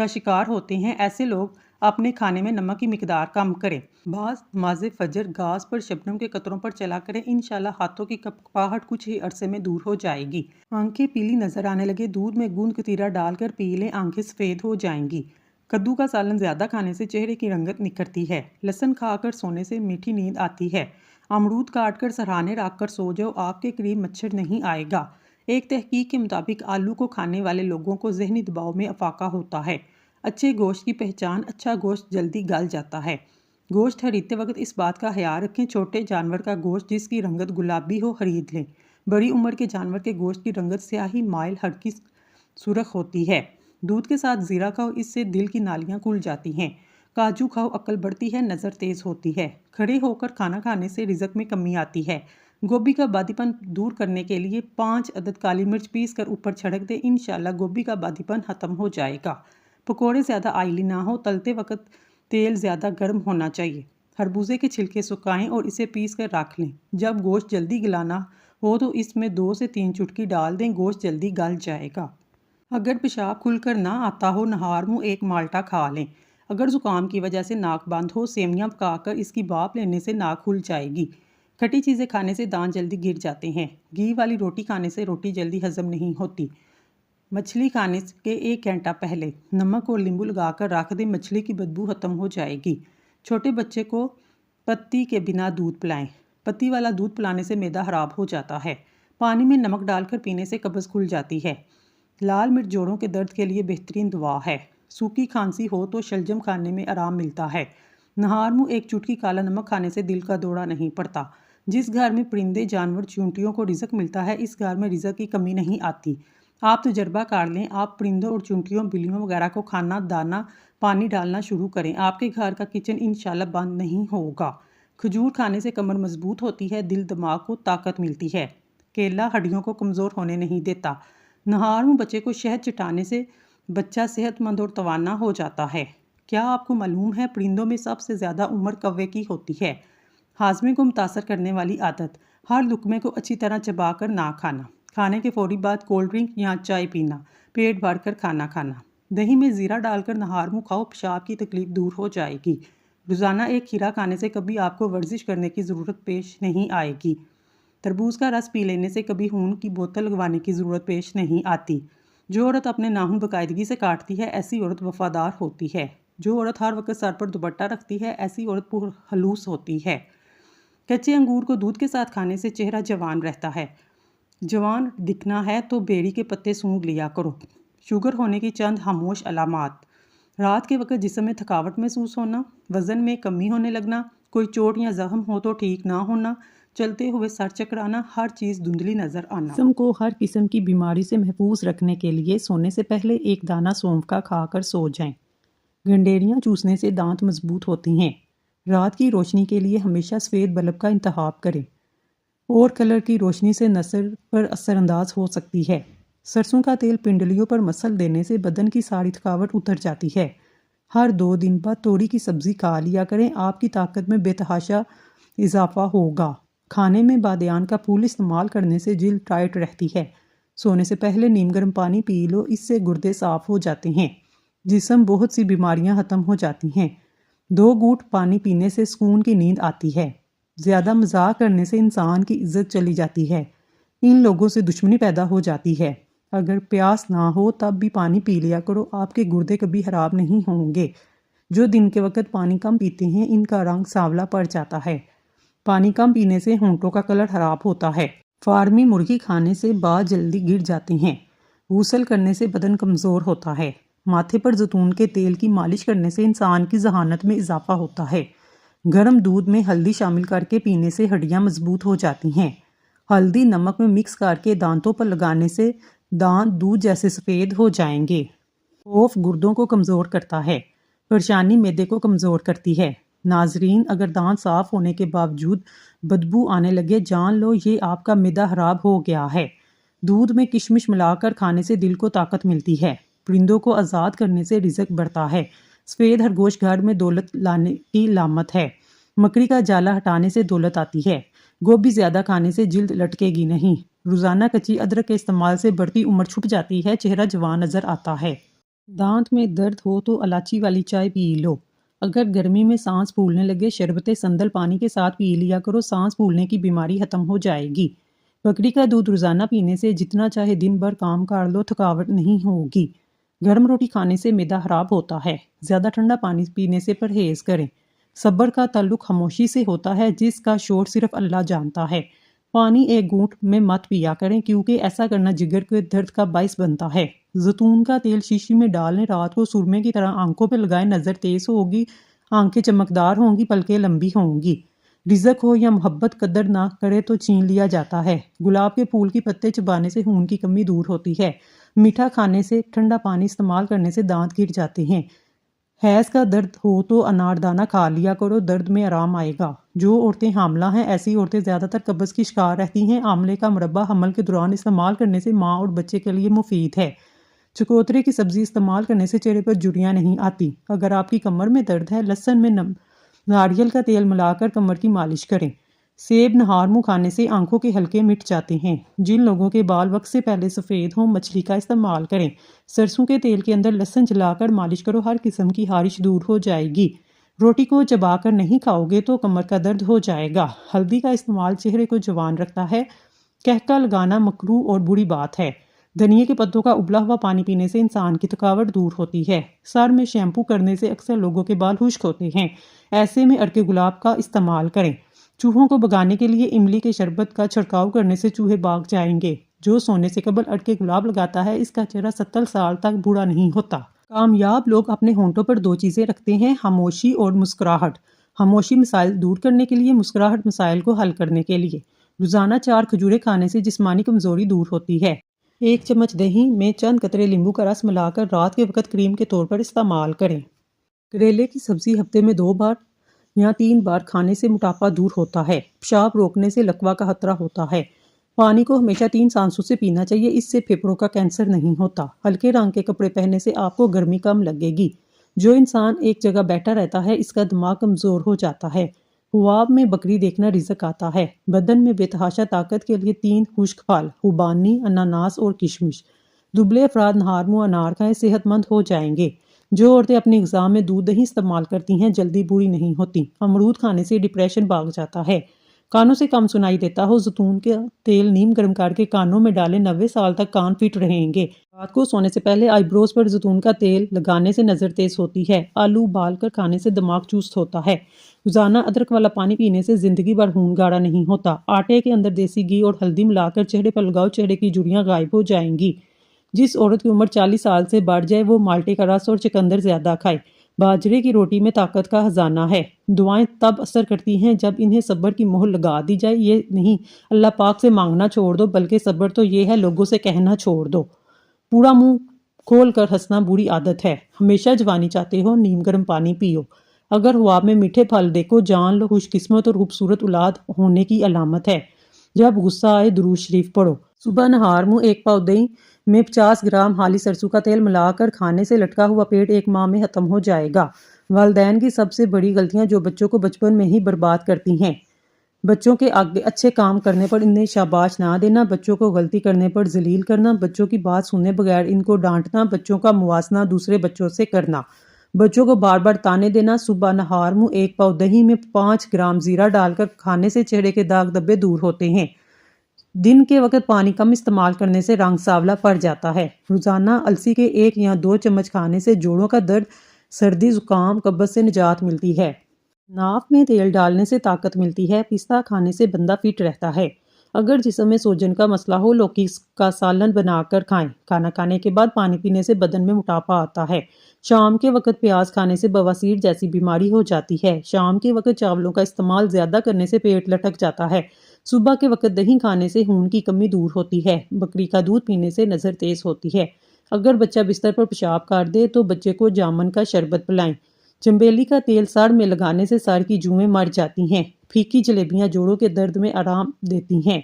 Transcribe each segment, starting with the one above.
کا شکار ہوتے ہیں، ایسے لوگ اپنے کھانے میں نمک کی مقدار کم کریں۔ بعض نماز فجر گھاس پر شبنم کے قطروں پر چلا کریں، انشاءاللہ ہاتھوں کی کپکپاہٹ کچھ ہی عرصے میں دور ہو جائے گی۔ آنکھیں پیلی نظر آنے لگے، دودھ میں گوند کتیرا ڈال کر پی لیں، آنکھیں سفید ہو جائیں گی۔ کدو کا سالن زیادہ کھانے سے چہرے کی رنگت نکھرتی ہے۔ لہسن کھا کر سونے سے میٹھی نیند آتی ہے۔ امرود کاٹ کر سرہانے رکھ کر سو جاؤ، آپ کے قریب مچھر نہیں آئے گا۔ ایک تحقیق کے مطابق آلو کو کھانے والے لوگوں کو ذہنی دباؤ میں افاقہ ہوتا ہے۔ اچھے گوشت کی پہچان، اچھا گوشت جلدی گل جاتا ہے۔ گوشت خریدتے وقت اس بات کا خیال رکھیں، چھوٹے جانور کا گوشت جس کی رنگت گلابی ہو خرید لیں۔ بڑی عمر کے جانور کے گوشت کی رنگت سیاہی مائل ہلکی سرخ ہوتی ہے۔ دودھ کے ساتھ زیرہ کھاؤ، اس سے دل کی نالیاں کھل جاتی ہیں۔ کاجو کھاؤ، عقل بڑھتی ہے، نظر تیز ہوتی ہے۔ کھڑے ہو کر کھانا کھانے سے رزق میں کمی آتی ہے۔ گوبھی کا بادی پن دور کرنے کے لیے 5 عدد کالی مرچ پیس کر اوپر چھڑک دیں، انشاءاللہ گوبھی کا بادی پن ختم ہو جائے گا۔ پکوڑے زیادہ آئلی نہ ہو، تلتے وقت تیل زیادہ گرم ہونا چاہیے۔ خربوزے کے چھلکے سکھائیں اور اسے پیس کر رکھ لیں۔ جب گوشت جلدی گلانا ہو تو اس میں 2 سے 3 چٹکی ڈال دیں، گوشت جلدی گل جائے گا۔ اگر پیشاب کھل کر نہ آتا ہو، نہار منہ ایک مالٹا کھا لیں۔ اگر زکام کی وجہ سے ناک بند ہو، سیویاں پکا کر اس کی بھاپ لینے سے ناک کھل جائے گی۔ کھٹی چیزیں کھانے سے دانت جلدی گر جاتے ہیں۔ گھی والی روٹی کھانے سے روٹی جلدی ہضم نہیں ہوتی۔ مچھلی کھانے کے 1 گھنٹہ پہلے نمک اور لیمبو لگا کر رکھ دیں، مچھلی کی بدبو ختم ہو جائے گی۔ چھوٹے بچے کو پتی کے بنا دودھ پلائیں۔ پتی والا دودھ پلانے سے معدہ خراب ہو جاتا ہے۔ پانی میں نمک ڈال کر پینے سے قبض کھل جاتی ہے۔ لال مرچ جوڑوں کے درد کے لیے بہترین دوا ہے۔ سوکھی کھانسی ہو تو شلجم کھانے میں آرام ملتا ہے۔ نہار منہ 1 چٹکی کالا نمک کھانے سے دل کا دورہ نہیں پڑتا۔ جس گھر میں پرندے جانور چونٹیوں کو رزق ملتا ہے، اس گھر میں رزق کی کمی نہیں آتی۔ آپ تجربہ کر لیں، آپ پرندوں اور چونٹیوں بلیوں وغیرہ کو کھانا دانا پانی ڈالنا شروع کریں، آپ کے گھر کا کچن انشاءاللہ بند نہیں ہوگا۔ کھجور کھانے سے کمر مضبوط ہوتی ہے، دل دماغ کو طاقت ملتی ہے۔ کیلا ہڈیوں کو کمزور ہونے نہیں دیتا۔ نہار منہ بچے کو شہد چٹانے سے بچہ صحت مند اور توانا ہو جاتا ہے۔ کیا آپ کو معلوم ہے پرندوں میں سب سے زیادہ عمر کوے کی ہوتی ہے؟ ہاضمے کو متاثر کرنے والی عادت، ہر لقمے کو اچھی طرح چبا کر نہ کھانا، کھانے کے فوری بعد کولڈ ڈرنک یا چائے پینا، پیٹ بھر کر کھانا کھانا۔ دہی میں زیرہ ڈال کر نہار منہ کھاؤ، پیشاب کی تکلیف دور ہو جائے گی۔ روزانہ 1 کھیرا کھانے سے کبھی آپ کو ورزش کرنے کی ضرورت پیش نہیں آئے گی۔ تربوز کا رس پی لینے سے کبھی خون کی بوتل لگوانے کی ضرورت پیش نہیں آتی۔ جو عورت اپنے ناخن باقاعدگی سے کاٹتی ہے، ایسی عورت وفادار ہوتی ہے۔ جو عورت ہر وقت سر پر دوپٹہ رکھتی ہے، ایسی عورت پرخلوص ہوتی ہے۔ کچے انگور کو دودھ کے ساتھ کھانے سے چہرہ جوان رہتا ہے۔ جوان دکھنا ہے تو بیری کے پتے سونگھ لیا کرو۔ شوگر ہونے کی چند خاموش علامات: رات کے وقت جسم میں تھکاوٹ محسوس ہونا، وزن میں کمی ہونے لگنا، کوئی چوٹ یا زخم ہو تو ٹھیک نہ ہونا، چلتے ہوئے سر چکرانا، ہر چیز دھندلی نظر آنا۔ جسم کو ہر قسم کی بیماری سے محفوظ رکھنے کے لیے سونے سے پہلے 1 دانہ سونف کا کھا کر سو جائیں۔ گنڈیریاں چوسنے سے دانت مضبوط ہوتی ہیں۔ رات کی روشنی کے لیے ہمیشہ سفید بلب کا انتخاب کریں۔ اور کلر کی روشنی سے نظر پر اثر انداز ہو سکتی ہے۔ سرسوں کا تیل پنڈلیوں پر مسل دینے سے بدن کی ساری تھکاوٹ اتر جاتی ہے۔ ہر 2 دن بعد توری کی سبزی کھا لیا کریں، آپ کی طاقت میں بے تحاشا اضافہ ہوگا۔ کھانے میں بادیان کا پھول استعمال کرنے سے جلد ٹائٹ رہتی ہے۔ سونے سے پہلے نیم گرم پانی پی لو، اس سے گردے صاف ہو جاتے ہیں۔ جسم بہت سی بیماریاں ختم ہو جاتی ہیں۔ 2 گھونٹ پانی پینے سے سکون کی نیند آتی ہے۔ زیادہ مزاح کرنے سے انسان کی عزت چلی جاتی ہے۔ ان لوگوں سے دشمنی پیدا ہو جاتی ہے۔ اگر پیاس نہ ہو تب بھی پانی پی لیا کرو، آپ کے گردے کبھی خراب نہیں ہوں گے۔ جو دن کے وقت پانی کم پیتے ہیں، ان کا رنگ سانولا پڑ جاتا ہے۔ پانی کم پینے سے ہونٹوں کا کلر خراب ہوتا ہے۔ فارمی مرغی کھانے سے بال جلدی گر جاتے ہیں۔ غسل کرنے سے بدن کمزور ہوتا ہے۔ ماتھے پر زیتون کے تیل کی مالش کرنے سے انسان کی ذہانت میں اضافہ ہوتا ہے۔ گرم دودھ میں ہلدی شامل کر کے پینے سے ہڈیاں مضبوط ہو جاتی ہیں۔ ہلدی نمک میں مکس کر کے دانتوں پر لگانے سے دانت دودھ جیسے سفید ہو جائیں گے۔ خوف گردوں کو کمزور کرتا ہے۔ پریشانی معدے کو کمزور کرتی ہے۔ ناظرین، اگر دانت صاف ہونے کے باوجود بدبو آنے لگے، جان لو یہ آپ کا معدہ خراب ہو گیا ہے۔ دودھ میں کشمش ملا کر کھانے سے دل کو طاقت ملتی ہے۔ پرندوں کو آزاد کرنے سے رزق بڑھتا ہے۔ سفید خرگوش گھر میں دولت لانے کی علامت ہے۔ مکڑی کا جالا ہٹانے سے دولت آتی ہے۔ گوبھی زیادہ کھانے سے جلد لٹکے گی نہیں۔ روزانہ کچی ادرک کے استعمال سے بڑھتی عمر چھپ جاتی ہے، چہرہ جوان نظر آتا ہے۔ دانت میں درد ہو تو الائچی والی چائے پی لو۔ اگر گرمی میں سانس پھولنے لگے شربت سندل پانی کے ساتھ پی لیا کرو، سانس پھولنے کی بیماری ختم ہو جائے گی۔ بکری کا دودھ روزانہ پینے سے جتنا چاہے دن بھر کام کر لو، تھکاوٹ نہیں ہوگی۔ گرم روٹی کھانے سے معدہ خراب ہوتا ہے۔ زیادہ ٹھنڈا پانی پینے سے پرہیز کریں۔ صبر کا تعلق خاموشی سے ہوتا ہے، جس کا شور صرف اللہ جانتا ہے۔ پانی ایک گھونٹ میں مت پیا کریں، کیونکہ ایسا کرنا جگر کے درد کا باعث بنتا ہے۔ زیتون کا تیل شیشی میں ڈال لیں، رات کو سرمے کی طرح آنکھوں پہ لگائیں، نظر تیز ہوگی، آنکھیں چمکدار ہوں گی، پلکیں لمبی ہوں گی۔ رزق ہو یا محبت قدر نہ کرے تو چھین لیا جاتا ہے۔ گلاب کے پھول کی پتے چبانے سے خون کی کمی دور ہوتی ہے۔ میٹھا کھانے سے، ٹھنڈا پانی استعمال کرنے سے دانت گر جاتے ہیں۔ حیض کا درد ہو تو اناردانہ کھا لیا کرو، درد میں آرام آئے گا۔ جو عورتیں حاملہ ہیں، ایسی عورتیں زیادہ تر قبض کی شکار رہتی ہیں۔ آملے کا مربع حمل کے دوران استعمال کرنے سے ماں اور بچے کے لیے مفید ہے۔ چکوترے کی سبزی استعمال کرنے سے چہرے پر جھریاں نہیں آتی۔ اگر آپ کی کمر میں درد ہے، لہسن میں ناریل کا تیل ملا کر کمر کی مالش کریں۔ سیب نہار منہ کھانے سے آنکھوں کے حلقے مٹ جاتے ہیں۔ جن لوگوں کے بال وقت سے پہلے سفید ہوں، مچھلی کا استعمال کریں۔ سرسوں کے تیل کے اندر لہسن جلا کر مالش کرو، ہر قسم کی خارش دور ہو جائے گی۔ روٹی کو چبا کر نہیں کھاؤ گے تو کمر کا درد ہو جائے گا۔ ہلدی کا استعمال چہرے کو جوان رکھتا ہے۔ کہکہ لگانا مکروہ اور بری بات ہے۔ دھنیا کے پتوں کا ابلا ہوا پانی پینے سے انسان کی تھکاوٹ دور ہوتی ہے۔ سر میں شیمپو کرنے سے اکثر لوگوں کے بال خشک ہوتے ہیں، ایسے میں ارک گلاب کا استعمال کریں۔ چوہوں کو بھگانے کے لیے املی کے شربت کا چھڑکاؤ کرنے سے چوہے بھاگ جائیں گے۔ جو سونے سے قبل ارک گلاب لگاتا ہے، اس کا چہرہ 70 سال تک بوڑھا نہیں ہوتا۔ کامیاب لوگ اپنے ہونٹوں پر 2 چیزیں رکھتے ہیں، خاموشی اور مسکراہٹ۔ خاموشی مسائل دور کرنے کے لیے، مسکراہٹ مسائل کو حل کرنے کے لیے۔ روزانہ 4 کھجوریں کھانے سے جسمانی کمزوری دور ہوتی ہے۔ 1 چمچ دہی میں چند قطرے لیمبو کا رس ملا کر رات کے وقت کریم کے طور پر استعمال کریں۔ کریلے کی سبزی ہفتے میں 2 بار یا 3 بار کھانے سے موٹاپا دور ہوتا ہے۔ پیشاب روکنے سے لکوہ کا خطرہ ہوتا ہے۔ پانی کو ہمیشہ 3 سانسوں سے پینا چاہیے، اس سے پھیپھڑوں کا کینسر نہیں ہوتا۔ ہلکے رنگ کے کپڑے پہننے سے آپ کو گرمی کم لگے گی۔ جو انسان ایک جگہ بیٹھا رہتا ہے، اس کا دماغ کمزور ہو جاتا ہے۔ خواب میں بکری دیکھنا رزق آتا ہے۔ بدن میں بے تحاشا طاقت کے لیے 3 خشک پھل، خوبانی، اناناس اور کشمش۔ دبلے افراد نہار منہ انار کھائیں، صحت مند ہو جائیں گے۔ جو عورتیں اپنی غذا میں دودھ دہی استعمال کرتی ہیں، جلدی بوڑھی نہیں ہوتی۔ امرود کھانے سے ڈپریشن بھاگ جاتا ہے۔ کانوں سے کم سنائی دیتا ہو، زیتون کا تیل نیم گرم کر کے کانوں میں ڈالیں، 90 سال تک کان فٹ رہیں گے۔ رات کو سونے سے پہلے آئی بروز پر زیتون کا تیل لگانے سے نظر تیز ہوتی ہے۔ آلو ابال کر کھانے سے دماغ چست ہوتا ہے۔ روزانہ ادرک والا پانی پینے سے زندگی بھر خون گاڑھا نہیں ہوتا۔ آٹے کے اندر دیسی گھی اور ہلدی ملا کر چہرے پر لگاؤ، چہرے کی جھریاں غائب ہو جائیں گی۔ جس عورت کی عمر 40 سال سے بڑھ جائے، وہ مالٹے کا رس اور چقندر زیادہ کھائے۔ باجرے کی روٹی میں طاقت کا خزانہ ہے۔ دعائیں تب اثر کرتی ہیں جب انہیں صبر کی مہر لگا دی جائے۔ یہ نہیں اللہ پاک سے مانگنا چھوڑ دو، بلکہ صبر تو یہ ہے لوگوں سے کہنا چھوڑ دو۔ پورا منہ کھول کر ہنسنا بری عادت ہے۔ ہمیشہ جوانی چاہتے ہو، نیم گرم پانی پیو۔ اگر خواب میں میٹھے پھل دیکھو، جان لو خوش قسمت اور خوبصورت اولاد ہونے کی علامت ہے۔ جب غصہ آئے درود شریف پڑھو۔ صبح نہار منہ 1 پاؤ دہی میں 50 گرام خالی سرسوں کا تیل ملا کر کھانے سے لٹکا ہوا پیٹ 1 ماہ میں ختم ہو جائے گا۔ والدین کی سب سے بڑی غلطیاں جو بچوں کو بچپن میں ہی برباد کرتی ہیں۔ بچوں کے آگے اچھے کام کرنے پر انہیں شاباش نہ دینا، بچوں کو غلطی کرنے پر ذلیل کرنا، بچوں کی بات سنے بغیر ان کو ڈانٹنا، بچوں کا موازنہ دوسرے بچوں سے کرنا، بچوں کو بار بار تانے دینا۔ صبح نہار منہ 1 پاؤ دہی میں 5 گرام زیرہ ڈال کر کھانے سے چہرے کے داغ دھبے دور ہوتے ہیں۔ دن کے وقت پانی کم استعمال کرنے سے رنگ سانولا پڑ جاتا ہے۔ روزانہ السی کے 1 یا 2 چمچ کھانے سے جوڑوں کا درد، سردی، زکام، قبض سے نجات ملتی ہے۔ ناک میں تیل ڈالنے سے طاقت ملتی ہے۔ پستہ کھانے سے بندہ فٹ رہتا ہے۔ اگر جسم میں سوجن کا مسئلہ ہو، لوکی کا سالن بنا کر کھائیں۔ کھانا کھانے کے بعد پانی پینے سے بدن میں موٹاپا آتا ہے۔ شام کے وقت پیاز کھانے سے بواسیر جیسی بیماری ہو جاتی ہے۔ شام کے وقت چاولوں کا استعمال زیادہ کرنے سے پیٹ لٹک جاتا ہے۔ صبح کے وقت دہی کھانے سے خون کی کمی دور ہوتی ہے۔ بکری کا دودھ پینے سے نظر تیز ہوتی ہے۔ اگر بچہ بستر پر پیشاب کر دے تو بچے کو جامن کا شربت پلائیں۔ چنبیلی کا تیل سر میں لگانے سے سر کی جوئیں مر جاتی ہیں۔ پھیکی جلیبیاں جوڑوں کے درد میں آرام دیتی ہیں۔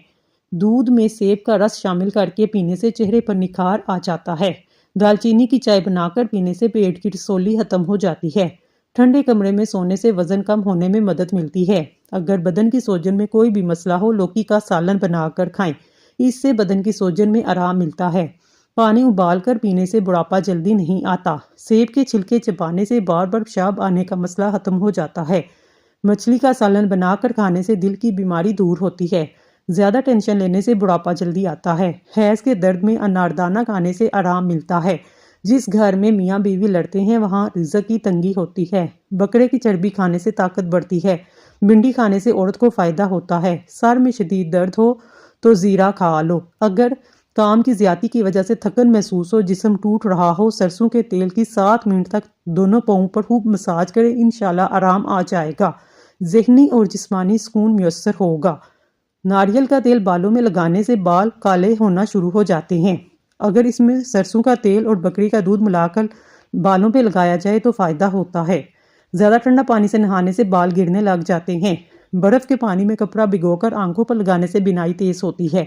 دودھ میں سیب کا رس شامل کر کے پینے سے چہرے پر نکھار آ جاتا ہے۔ دال چینی کی چائے بنا کر پینے سے پیٹ کی رسولی ختم ہو جاتی ہے۔ ٹھنڈے کمرے میں سونے سے وزن کم ہونے میں مدد ملتی ہے۔ اگر بدن کی سوجن میں کوئی بھی مسئلہ ہو، لوکی کا سالن بنا کر کھائیں۔ اس سے بدن کی سوجن میں آرام ملتا ہے۔ پانی ابال کر پینے سے بڑھاپا جلدی نہیں آتا۔ سیب کے چھلکے چبانے سے بار بار پیشاب آنے کا مسئلہ ختم ہو جاتا ہے۔ مچھلی کا سالن بنا کر کھانے سے دل کی بیماری دور ہوتی ہے۔ زیادہ ٹینشن لینے سے بڑھاپا جلدی آتا ہے۔ حیض کے درد میں اناردانہ کھانے سے آرام ملتا ہے۔ جس گھر میں میاں بیوی لڑتے ہیں وہاں رزق کی تنگی ہوتی ہے۔ بکرے کی چربی کھانے سے طاقت بڑھتی ہے۔ بھنڈی کھانے سے عورت کو فائدہ ہوتا ہے۔ سر میں شدید درد ہو تو زیرہ کھا لو۔ اگر کام کی زیادتی کی وجہ سے تھکن محسوس ہو، جسم ٹوٹ رہا ہو، سرسوں کے تیل کی 7 منٹ تک دونوں پاؤں پر خوب مساج کریں، انشاءاللہ آرام آ جائے گا۔ ذہنی اور جسمانی سکون میسر ہوگا۔ ناریل کا تیل بالوں میں لگانے سے بال کالے ہونا شروع ہو جاتے ہیں۔ اگر اس میں سرسوں کا تیل اور بکری کا دودھ ملا کر بالوں پہ لگایا جائے تو فائدہ ہوتا ہے۔ زیادہ ٹھنڈا پانی سے نہانے سے بال گرنے لگ جاتے ہیں۔ برف کے پانی میں کپڑا بھگو کر آنکھوں پر لگانے سے بینائی تیز ہوتی ہے۔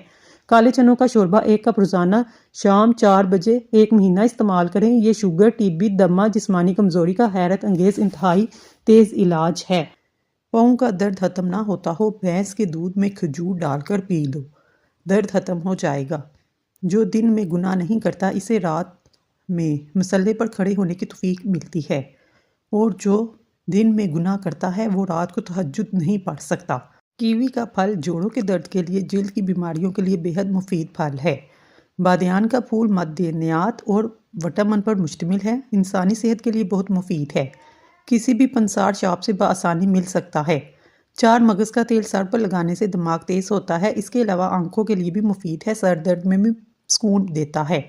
کالے چنوں کا شوربہ 1 کپ روزانہ شام 4 بجے 1 مہینہ استعمال کریں۔ یہ شوگر، ٹی بی، دمہ، جسمانی کمزوری کا حیرت انگیز انتہائی تیز علاج ہے۔ پاؤں کا درد ختم نہ ہوتا ہو، بھینس کے دودھ میں کھجور ڈال کر پی لو، درد ختم ہو جائے گا۔ جو دن میں گناہ نہیں کرتا اسے رات میں مصلے پر کھڑے ہونے کی توفیق ملتی ہے، اور جو دن میں گناہ کرتا ہے وہ رات کو تہجد نہیں پڑھ سکتا۔ کیوی کا پھل جوڑوں کے درد کے لیے، جلد کی بیماریوں کے لیے بے حد مفید پھل ہے۔ بادیان کا پھول معدنیات اور وٹامن پر مشتمل ہے، انسانی صحت کے لیے بہت مفید ہے۔ کسی بھی پنسار شاپ سے بآسانی مل سکتا ہے۔ 4 مغز کا تیل سر پر لگانے سے دماغ تیز ہوتا ہے۔ اس کے علاوہ آنکھوں کے لیے بھی مفید ہے، سر درد میں بھی سکون دیتا ہے۔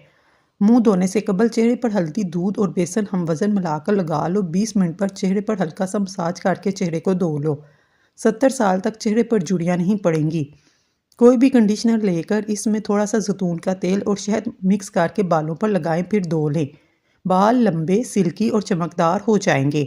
منہ دھونے سے قبل چہرے پر ہلدی، دودھ اور بیسن ہم وزن ملا کر لگا لو، 20 منٹ پر چہرے پر ہلکا سا مساج کر کے چہرے کو دھو لو۔ 70 سال تک چہرے پر جھریاں نہیں پڑیں گی۔ کوئی بھی کنڈیشنر لے کر اس میں تھوڑا سا زیتون کا تیل اور شہد مکس کر کے بالوں پر لگائیں، پھر دھو لیں۔ بال لمبے، سلکی اور چمکدار ہو جائیں گے۔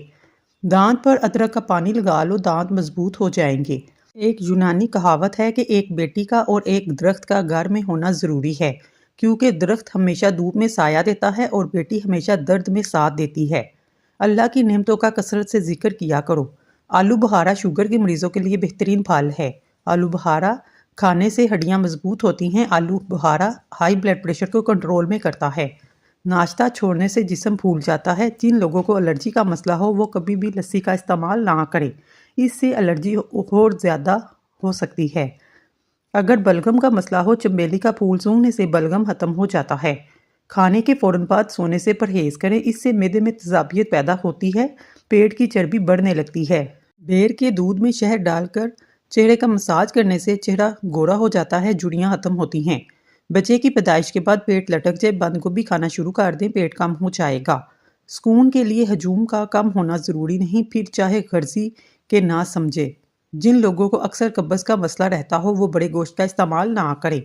دانت پر ادرک کا پانی لگا لو، دانت مضبوط ہو جائیں گے۔ ایک یونانی کہاوت ہے کہ ایک بیٹی کا اور ایک درخت کا گھر میں ہونا ضروری ہے، کیونکہ درخت ہمیشہ دھوپ میں سایہ دیتا ہے اور بیٹی ہمیشہ درد میں ساتھ دیتی ہے۔ اللہ کی نعمتوں کا کثرت سے ذکر کیا کرو۔ آلو بخارا شوگر کے مریضوں کے لیے بہترین پھل ہے۔ آلو بخارا کھانے سے ہڈیاں مضبوط ہوتی ہیں۔ آلو بخارا ہائی بلڈ پریشر کو کنٹرول میں کرتا ہے۔ ناشتہ چھوڑنے سے جسم پھول جاتا ہے۔ جن لوگوں کو الرجی کا مسئلہ ہو وہ کبھی بھی لسی کا استعمال نہ کریں، اس سے الرجی اور زیادہ ہو سکتی ہے۔ اگر بلغم کا مسئلہ ہو، چنبیلی کا پھول سونگھنے سے بلغم ختم ہو جاتا ہے۔ کھانے کے فوراً بعد سونے سے پرہیز کریں، اس سے معدے میں تیزابیت پیدا ہوتی ہے، پیٹ کی چربی بڑھنے لگتی ہے۔ بیر کے دودھ میں شہد ڈال کر چہرے کا مساج کرنے سے چہرہ گورا ہو جاتا ہے، جھریاں ختم ہوتی ہیں۔ بچے کی پیدائش کے بعد پیٹ لٹک جائے، بند گوبھی کھانا شروع کر دیں، پیٹ کم ہو جائے گا۔ سکون کے لیے ہجوم کا کم ہونا ضروری نہیں، پھر چاہے غرضی کے نہ سمجھے۔ جن لوگوں کو اکثر قبض کا مسئلہ رہتا ہو وہ بڑے گوشت کا استعمال نہ کریں۔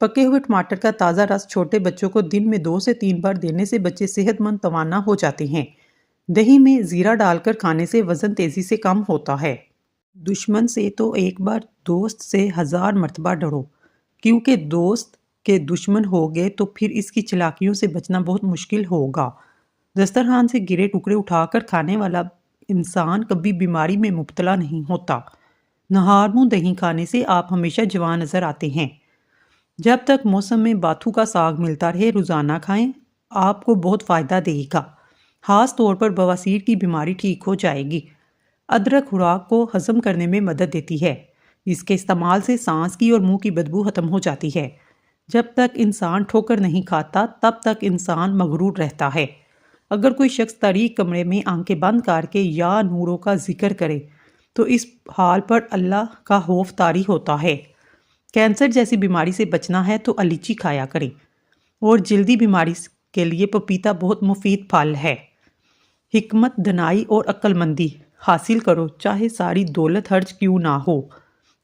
پکے ہوئے ٹماٹر کا تازہ رس چھوٹے بچوں کو دن میں 2 سے 3 بار دینے سے بچے صحت مند توانا ہو جاتے ہیں۔ دہی میں زیرہ ڈال کر کھانے سے وزن تیزی سے کم ہوتا ہے۔ دشمن سے تو ایک بار، دوست سے 1000 مرتبہ ڈرو، کیونکہ دوست کے دشمن ہوگے تو پھر اس کی چلاکیوں سے بچنا بہت مشکل ہوگا۔ دسترخوان سے گرے ٹکڑے اٹھا کر کھانے والا انسان کبھی بیماری میں مبتلا نہیں ہوتا۔ نہار منہ دہی کھانے سے آپ ہمیشہ جوان نظر آتے ہیں۔ جب تک موسم میں باتھو کا ساگ ملتا رہے روزانہ کھائیں، آپ کو بہت فائدہ دے گا۔ خاص طور پر بواسیر کی بیماری ٹھیک ہو جائے گی۔ ادرک خوراک کو ہضم کرنے میں مدد دیتی ہے۔ اس کے استعمال سے سانس کی اور منہ کی بدبو ختم ہو جاتی ہے۔ جب تک انسان ٹھوکر نہیں کھاتا تب تک انسان مغرور رہتا ہے۔ اگر کوئی شخص تاریک کمرے میں آنکھیں بند کر کے یا نوروں کا ذکر کرے تو اس حال پر اللہ کا خوف طاری ہوتا ہے۔ کینسر جیسی بیماری سے بچنا ہے تو الائچی کھایا کریں، اور جلدی بیماری کے لیے پپیتا بہت مفید پھل ہے۔ حکمت، دانائی اور عقل مندی حاصل کرو، چاہے ساری دولت خرچ کیوں نہ ہو۔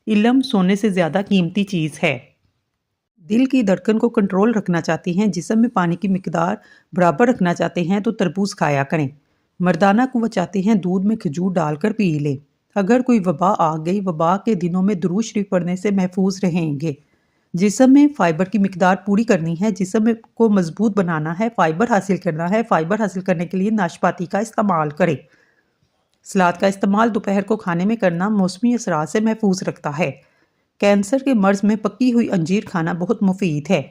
علم سونے سے زیادہ قیمتی چیز ہے۔ دل کی دھڑکن کو کنٹرول رکھنا چاہتے ہیں، جسم میں پانی کی مقدار برابر رکھنا چاہتے ہیں تو تربوز کھایا کریں۔ مردانہ قوت چاہتے ہیں، دودھ میں کھجور ڈال کر پی لیں۔ اگر کوئی وبا آ گئی، وبا کے دنوں میں درود شریف پڑھنے سے محفوظ رہیں گے۔ جسم میں فائبر کی مقدار پوری کرنی ہے، جسم کو مضبوط بنانا ہے، فائبر حاصل کرنا ہے۔ فائبر حاصل کرنے کے لیے ناشپاتی کا استعمال کریں۔ سلاد کا استعمال دوپہر کو کھانے میں کرنا موسمی اثرات سے محفوظ رکھتا ہے۔ کینسر کے مرض میں پکی ہوئی انجیر کھانا بہت مفید ہے۔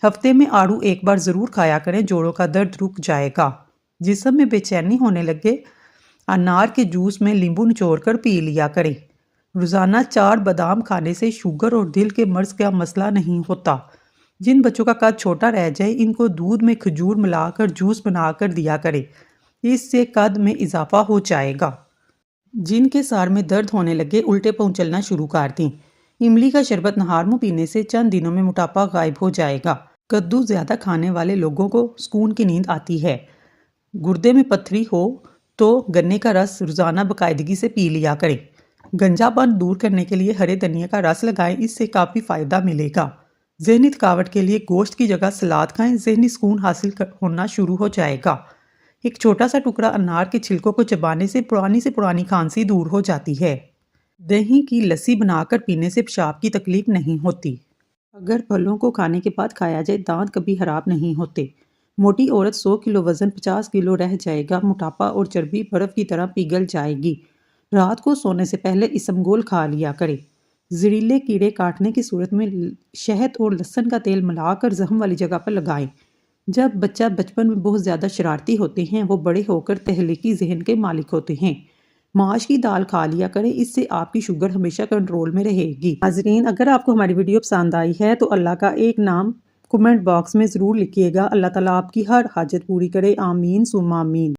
ہفتے میں آڑو ایک بار ضرور کھایا کریں، جوڑوں کا درد رک جائے گا۔ جسم میں بے چینی ہونے لگے، انار کے جوس میں لیمبو نچوڑ کر پی لیا کریں۔ روزانہ 4 بادام کھانے سے شوگر اور دل کے مرض کا مسئلہ نہیں ہوتا۔ جن بچوں کا قد چھوٹا رہ جائے ان کو دودھ میں کھجور ملا کر جوس بنا کر دیا کریں، اس سے قد میں اضافہ ہو جائے گا۔ جن کے سار میں درد ہونے لگے، الٹے پاؤں چلنا شروع کر دیں، املی کا شربت نہار منہ پینے سے چند دنوں میں موٹاپا غائب ہو جائے گا۔ کدو زیادہ کھانے والے لوگوں کو سکون کی نیند آتی ہے۔ گردے میں پتھری ہو تو گنے کا رس روزانہ باقاعدگی سے پی لیا کریں۔ گنجا پن دور کرنے کے لیے ہرے دھنیا کا رس لگائیں، اس سے کافی فائدہ ملے گا۔ ذہنی تھکاوٹ کے لیے گوشت کی جگہ سلاد کھائیں، ذہنی سکون حاصل ہونا شروع ہو جائے گا۔ ایک چھوٹا سا ٹکڑا انار کے چھلکوں کو چبانے سے پرانی کھانسی دور ہو جاتی ہے۔ دہی کی لسی بنا کر پینے سے پیشاب کی تکلیف نہیں ہوتی۔ اگر پھلوں کو کھانے کے بعد کھایا جائے، دانت کبھی خراب نہیں ہوتے۔ موٹی عورت 100 کلو وزن 50 کلو رہ جائے گا، موٹاپا اور چربی برف کی طرح پگھل جائے گی۔ رات کو سونے سے پہلے اسمگول کھا لیا کریں۔ زہریلے کیڑے کاٹنے کی صورت میں شہد اور لہسن کا تیل ملا کر زخم والی جگہ پر لگائیں۔ جب بچہ بچپن میں بہت زیادہ شرارتی ہوتے ہیں، وہ بڑے ہو کر تخلیقی ذہن کے مالک ہوتے ہیں۔ ماش کی دال کھا لیا کریں، اس سے آپ کی شوگر ہمیشہ کنٹرول میں رہے گی۔ ناظرین، اگر آپ کو ہماری ویڈیو پسند آئی ہے تو اللہ کا ایک نام کمنٹ باکس میں ضرور لکھیے گا۔ اللہ تعالیٰ آپ کی ہر حاجت پوری کرے، آمین ثم آمین۔